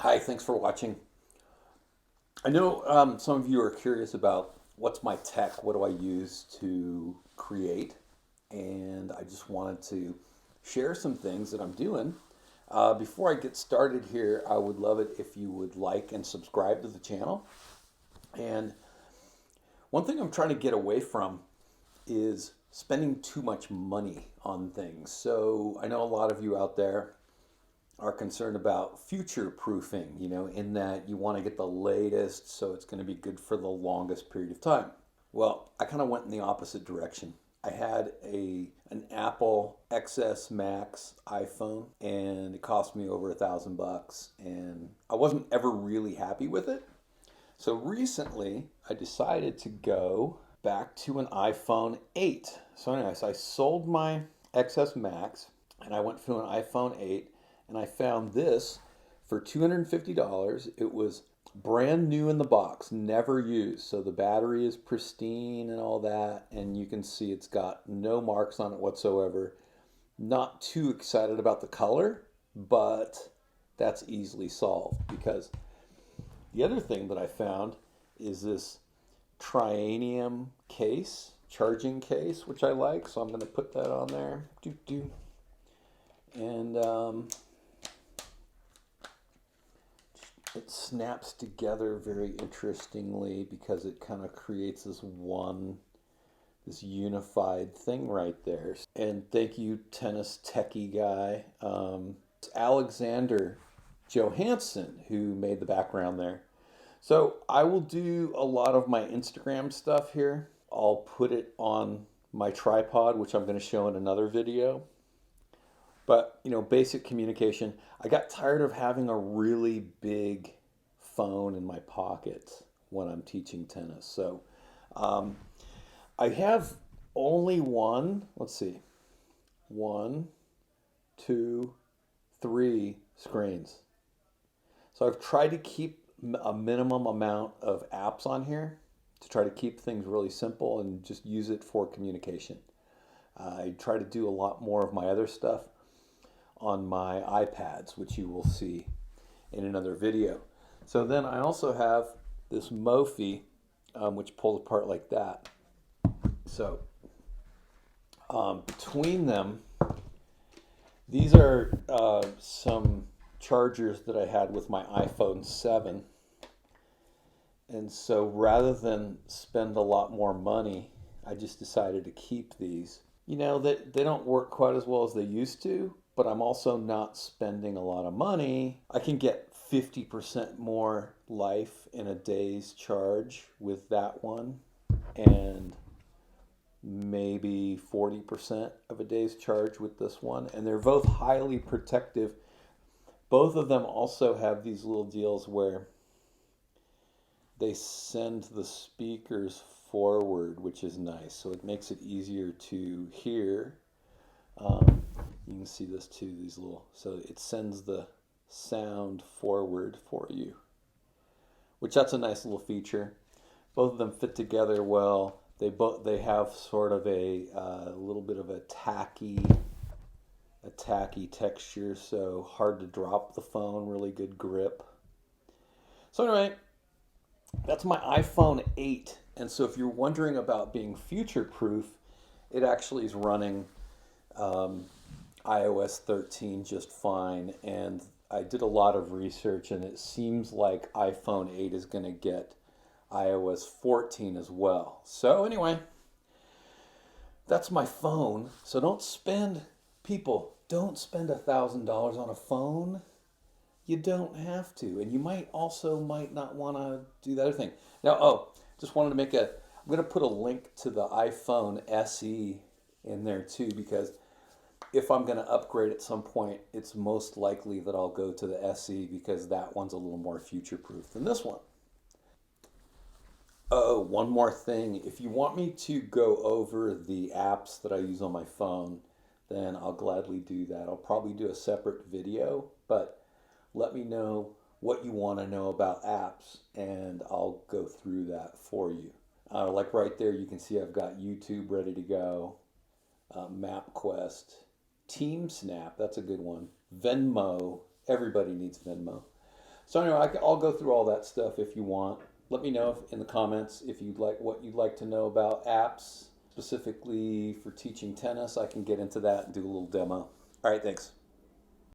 Hi, thanks for watching. I know some of you are curious about what's my tech, what do I use to create, and I just wanted to share some things that I'm doing. Before I get started here, I would love it if you would like and subscribe to the channel. And one thing I'm trying to get away from is spending too much money on things. So I know a lot of you out there are concerned about future proofing, in that you want to get the latest so it's going to be good for the longest period of time. Well, I kind of went in the opposite direction. I had an Apple XS Max iPhone and it cost me over $1,000 and I wasn't ever really happy with it. So recently I decided to go back to an iPhone 8. So anyways, I sold my XS Max and I went to an iPhone 8 and I found this for $250. It was brand new in the box, never used. So the battery is pristine and all that, and you can see it's got no marks on it whatsoever. Not too excited about the color, but that's easily solved because the other thing that I found is this Trianium case, charging case, which I like. So I'm going to put that on there. And it snaps together very interestingly because it kind of creates this unified thing right there. And thank you, tennis techie guy. It's Alexander Johansson who made the background there. So I will do a lot of my Instagram stuff here. I'll put it on my tripod, which I'm going to show in another video. But, basic communication. I got tired of having a really big phone in my pocket when I'm teaching tennis. So I have only one, two, three screens. So I've tried to keep a minimum amount of apps on here to try to keep things really simple and just use it for communication. I try to do a lot more of my other stuff on my iPads, which you will see in another video. So then I also have this Mophie, which pulls apart like that. So between them, these are some chargers that I had with my iPhone 7. And so rather than spend a lot more money, I just decided to keep these. They don't work quite as well as they used to, but I'm also not spending a lot of money. I can get 50% more life in a day's charge with that one, and maybe 40% of a day's charge with this one. And they're both highly protective. Both of them also have these little deals where they send the speakers forward, which is nice. So it makes it easier to hear. You can see this too, so it sends the sound forward for you, which that's a nice little feature. Both of them fit together well. They have sort of a little bit of a tacky texture, so hard to drop the phone, really good grip. So anyway, that's my iPhone 8. And so if you're wondering about being future proof, it actually is running iOS 13 just fine. And I did a lot of research and it seems like iPhone 8 is going to get iOS 14 as well. So anyway, that's my phone. So don't spend $1,000 on a phone. You don't have to. And you might not want to do the other thing. Now, just wanted to I'm going to put a link to the iPhone SE in there too, because if I'm going to upgrade at some point, it's most likely that I'll go to the SE because that one's a little more future proof than this one. Oh, one more thing. If you want me to go over the apps that I use on my phone, then I'll gladly do that. I'll probably do a separate video, but let me know what you want to know about apps and I'll go through that for you. Like right there, you can see I've got YouTube ready to go, MapQuest, TeamSnap, that's a good one, Venmo, everybody needs Venmo. So anyway, I'll go through all that stuff if you want. Let me know in the comments if you'd like what you'd like to know about apps specifically for teaching tennis. I can get into that and do a little demo. All right, thanks.